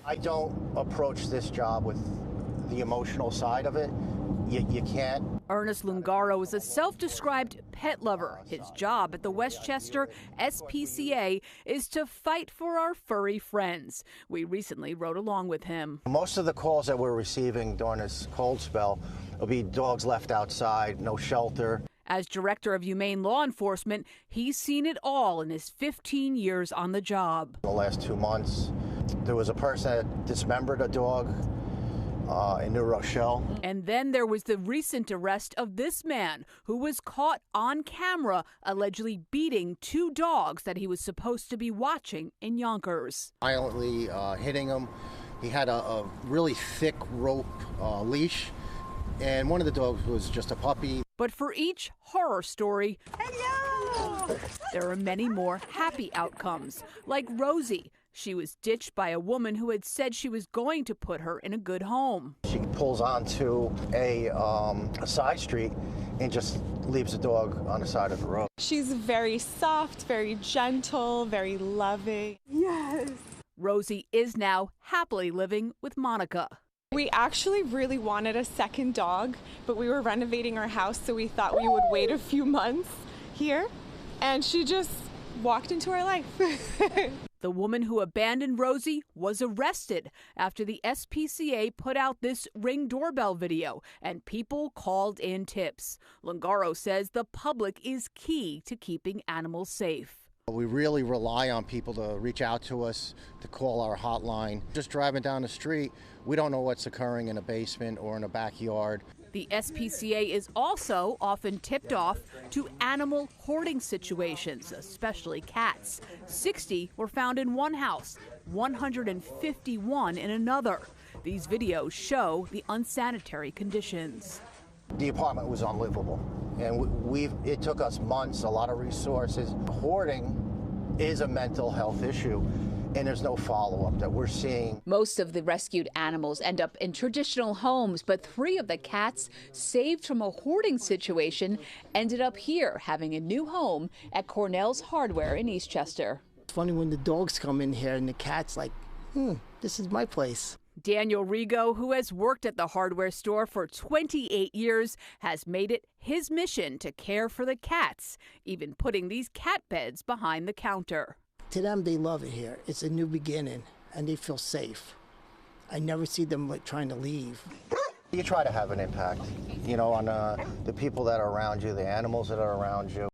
I don't approach this job with the emotional side of it. You can't. Ernest Lungaro is a self-described pet lover. His job at the Westchester SPCA is to fight for our furry friends. We recently rode along with him. Most of the calls that we're receiving during this cold spell will be dogs left outside, no shelter. As director of humane law enforcement, he's seen it all in his 15 years on the job. In the last 2 months, there was a person that dismembered a dog in New Rochelle. And then there was the recent arrest of this man who was caught on camera allegedly beating 2 dogs that he was supposed to be watching in Yonkers. Violently hitting him. He had a really thick rope leash, and one of the dogs was just a puppy. But for each horror story, there are many more happy outcomes, like Rosie. She was ditched by a woman who had said she was going to put her in a good home. She pulls onto a side street and just leaves the dog on the side of the road. She's very soft, very gentle, very loving. Yes. Rosie is now happily living with Monica. We actually really wanted a second dog, but we were renovating our house, so we thought we would wait a few months here, and she just walked into our life. The woman who abandoned Rosie was arrested after the SPCA put out this Ring doorbell video and people called in tips. Lungaro says the public is key to keeping animals safe. We really rely on people to reach out to us, to call our hotline. Just driving down the street, we don't know what's occurring in a basement or in a backyard. The SPCA is also often tipped off to animal hoarding situations, especially cats. 60 were found in one house, 151 in another. These videos show the unsanitary conditions. The apartment was unlivable, and it took us months, a lot of resources. Hoarding is a mental health issue, and there's no follow-up that we're seeing. Most of the rescued animals end up in traditional homes, but 3 of the cats saved from a hoarding situation ended up here, having a new home at Cornell's Hardware in Eastchester. It's funny when the dogs come in here and the cat's like, this is my place. Daniel Rigo, who has worked at the hardware store for 28 years, has made it his mission to care for the cats, even putting these cat beds behind the counter. To them, they love it here. It's a new beginning, and they feel safe. I never see them trying to leave. You try to have an impact, on the people that are around you, the animals that are around you.